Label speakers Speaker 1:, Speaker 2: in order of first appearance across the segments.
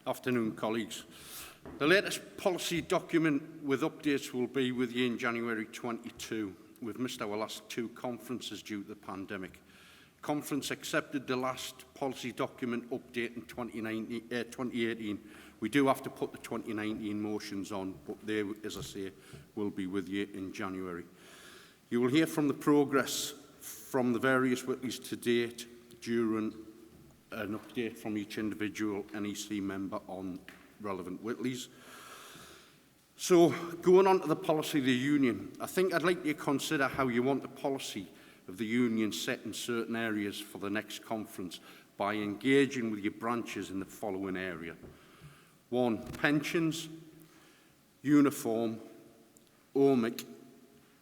Speaker 1: Afternoon, colleagues. The latest policy document with updates will be with you in January 22. We've missed our last two conferences due to the pandemic. Conference accepted the last policy document update in 2018. We do have to put the 2019 motions on, but they, as I say, will be with you in January. You will hear from the progress from the various Whitleys to date during an update from each individual NEC member on relevant Whitleys. So, going on to the policy of the Union, I think I'd like you to consider how you want the policy of the Union set in certain areas for the next conference by engaging with your branches in the following area. 1. Pensions, uniform, OMIC,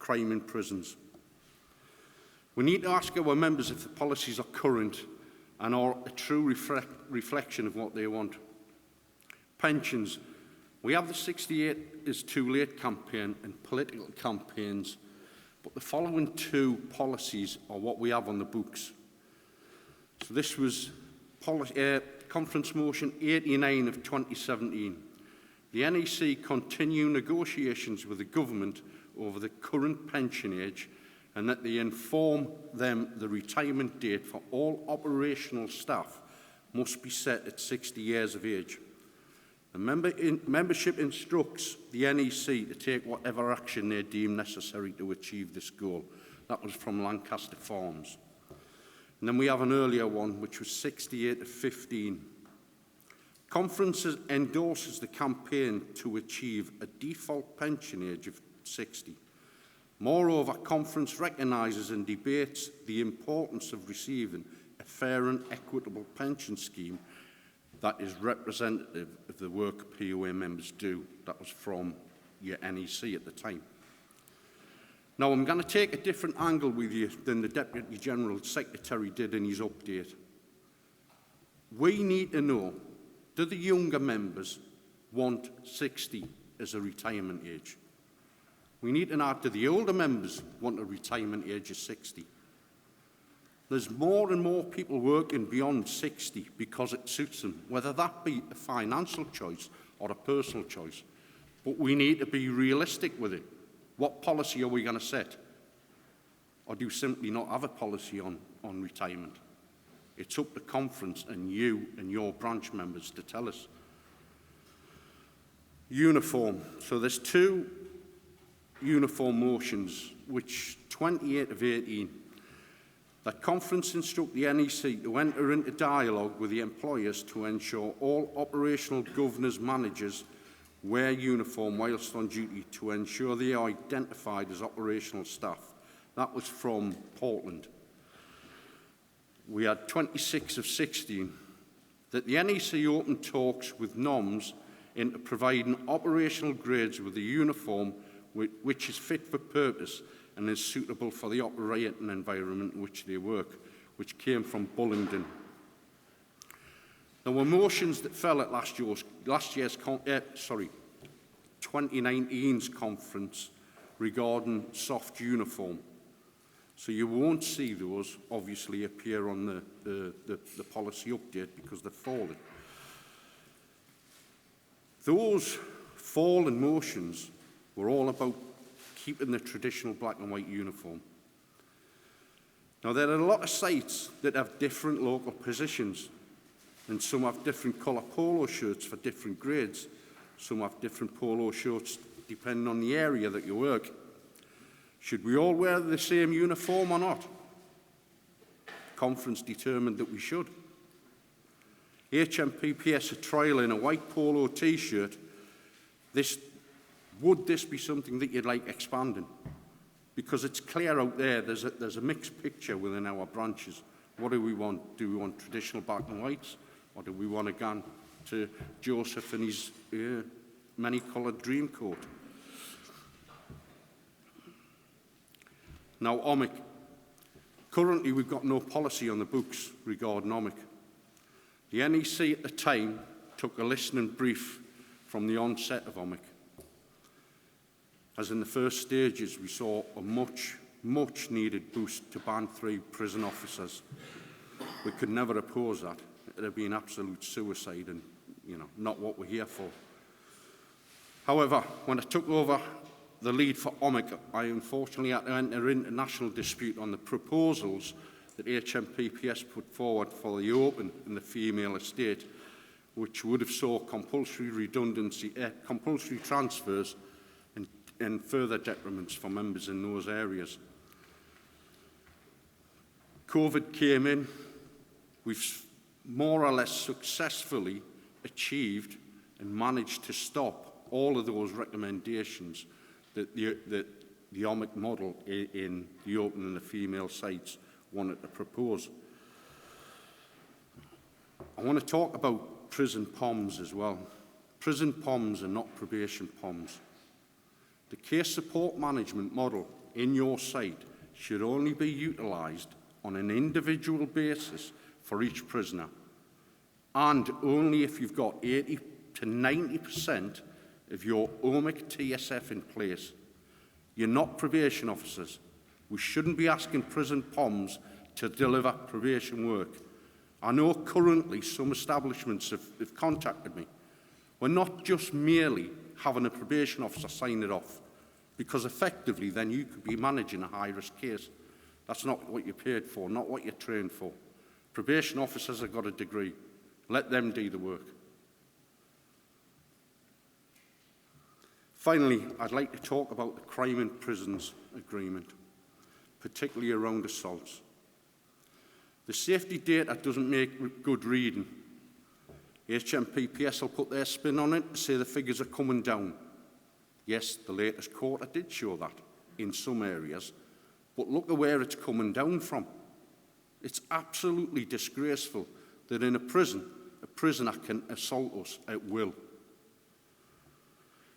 Speaker 1: crime in prisons. We need to ask our members if the policies are current and are a true reflection of what they want. Pensions. We have the 68 is too late campaign and political campaigns, but the following two policies are what we have on the books. So this was Conference Motion 89 of 2017. The NEC continue negotiations with the government over the current pension age and that they inform them the retirement date for all operational staff must be set at 60 years of age. The membership instructs the NEC to take whatever action they deem necessary to achieve this goal. That was from Lancaster Farms. And then we have an earlier one, which was 68 of 15. Conference endorses the campaign to achieve a default pension age of 60. Moreover, Conference recognises and debates the importance of receiving a fair and equitable pension scheme that is representative of the work POA members do. That was from your NEC at the time. Now, I'm going to take a different angle with you than the Deputy General Secretary did in his update. We need to know, do the younger members want 60 as a retirement age? We need to know, do the older members want a retirement age of 60? There's more and more people working beyond 60 because it suits them, whether that be a financial choice or a personal choice. But we need to be realistic with it. What policy are we going to set? Or do you simply not have a policy on retirement? It's up to Conference and you and your branch members to tell us. Uniform. So there's two uniform motions, which 28 of 18, that Conference instruct the NEC to enter into dialogue with the employers to ensure all operational governors managers wear uniform whilst on duty to ensure they are identified as operational staff. That was from Portland. We had 26 of 16, that the NEC opened talks with NOMS into providing operational grades with a uniform which is fit for purpose and is suitable for the operating environment in which they work, which came from Bullingdon. There were motions that fell at last year's 2019's conference regarding soft uniform. So you won't see those obviously appear on the policy update because they've fallen. Those fallen motions were all about keeping the traditional black and white uniform. Now, there are a lot of sites that have different local positions, and some have different colour polo shirts for different grades. Some have different polo shirts depending on the area that you work. Should we all wear the same uniform or not? Conference determined that we should. HMPPS are trialling a white polo T-shirt. Would this be something that you'd like expanding? Because it's clear out there, there's a mixed picture within our branches. What do we want? Do we want traditional black and whites? Or do we want to go to Joseph and his many-coloured dream coat? Now, OMIC. Currently, we've got no policy on the books regarding OMIC. The NEC at the time took a listening brief from the onset of OMIC. As in the first stages, we saw a much needed boost to Band 3 prison officers. We could never oppose that. It would have been absolute suicide, and not what we're here for. However, when I took over the lead for OMIC, I unfortunately had to enter into national dispute on the proposals that HMPPS put forward for the open and the female estate, which would have saw compulsory redundancy, compulsory transfers and further detriments for members in those areas. COVID came in. We've more or less successfully achieved and managed to stop all of those recommendations that the OMIC model in the open and the female sites wanted to propose. I want to talk about prison POMs as well. Prison POMs are not probation POMs. The case support management model in your site should only be utilised on an individual basis for each prisoner, and only if you've got 80 to 90% of your OMIC TSF in place. You're not probation officers. We shouldn't be asking prison POMs to deliver probation work. I know currently some establishments have contacted me. We're not just merely having a probation officer sign it off, because effectively then you could be managing a high-risk case. That's not what you're paid for, not what you're trained for. Probation officers have got a degree. Let them do the work. Finally, I'd like to talk about the Crime in Prisons Agreement, particularly around assaults. The safety data doesn't make good reading. HMPPS will put their spin on it to say the figures are coming down. Yes, the latest quarter did show that in some areas, but look at where it's coming down from. It's absolutely disgraceful that in a prison, a prisoner can assault us at will.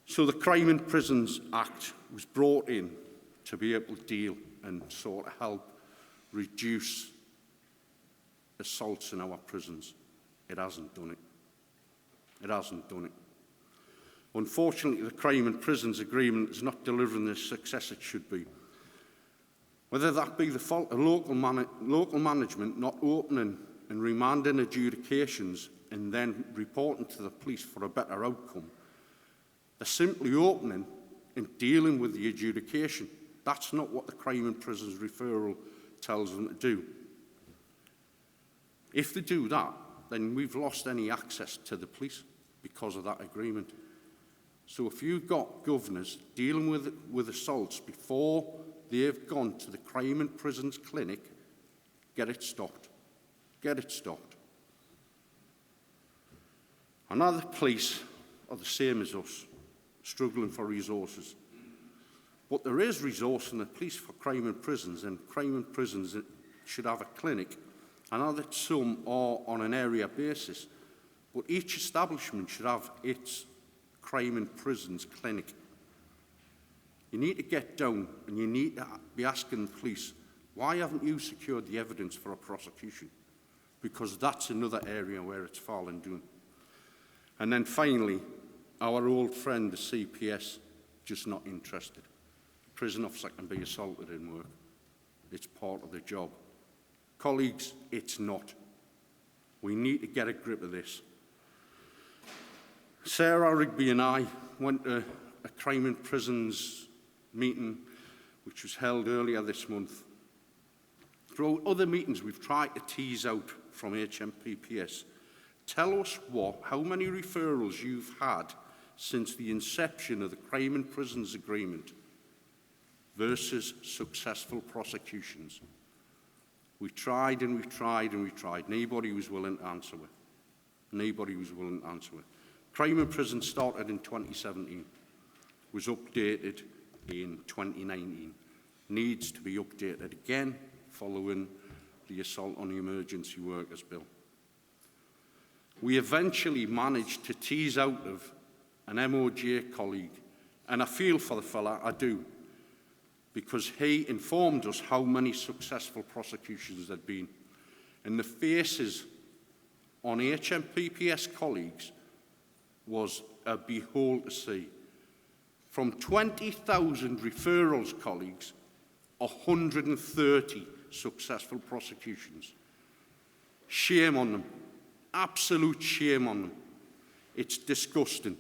Speaker 1: So the Crime in Prisons Act was brought in to be able to deal and sort of help reduce assaults in our prisons. It hasn't done it. It hasn't done it. Unfortunately, the Crime in Prisons Agreement is not delivering the success it should be. Whether that be the fault of local management not opening and remanding adjudications and then reporting to the police for a better outcome, they're simply opening and dealing with the adjudication. That's not what the Crime in Prisons referral tells them to do. If they do that, then we've lost any access to the police because of that agreement. So if you've got governors dealing with assaults before they've gone to the Crime in Prisons clinic, get it stopped. Get it stopped. And other police are the same as us, struggling for resources. But there is resource in the police for crime in prisons, and crime in prisons should have a clinic. I know that some are on an area basis, but each establishment should have its crime in prisons clinic. You need to get down and you need to be asking the police, why haven't you secured the evidence for a prosecution? Because that's another area where it's fallen down. And then finally, our old friend, the CPS, just not interested. A prison officer can be assaulted in work. It's part of the job. Colleagues, it's not. We need to get a grip of this. Sarah Rigby and I went to a crime in prisons meeting which was held earlier this month. Throughout other meetings, we've tried to tease out from HMPPS, tell us how many referrals you've had since the inception of the Crime in Prisons Agreement versus successful prosecutions. We tried and we tried and we tried. Nobody was willing to answer it. Nobody was willing to answer it. Crime in Prison started in 2017, was updated in 2019. Needs to be updated again following the Assault on the Emergency Workers Bill. We eventually managed to tease out of an MOJ colleague, and I feel for the fella, I do, because he informed us how many successful prosecutions there'd been. And the faces on HMPPS colleagues was a behold to see. From 20,000 referrals, colleagues, 130 successful prosecutions. Shame on them. Absolute shame on them. It's disgusting.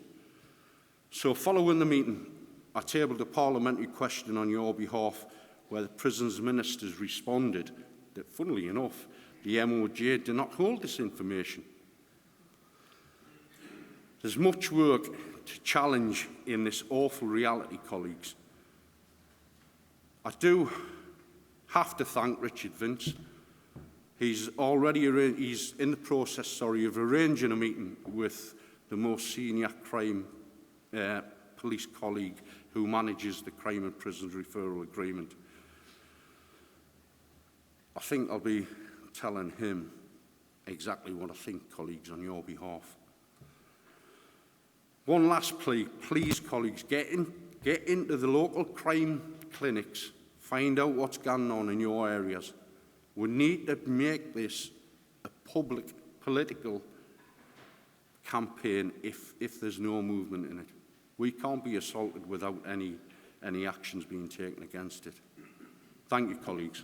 Speaker 1: So following the meeting, I tabled a parliamentary question on your behalf where the prisons ministers responded that, funnily enough, the MOJ do not hold this information. There's much work to challenge in this awful reality, colleagues. I do have to thank Richard Vince. He's in the process, of arranging a meeting with the most senior crime police colleague who manages the Crime and Prisons Referral Agreement. I think I'll be telling him exactly what I think, colleagues, on your behalf. One last plea, please, colleagues, get into the local crime clinics, find out what's going on in your areas. We need to make this a public political campaign if there's no movement in it. We can't be assaulted without any actions being taken against it. Thank you, colleagues.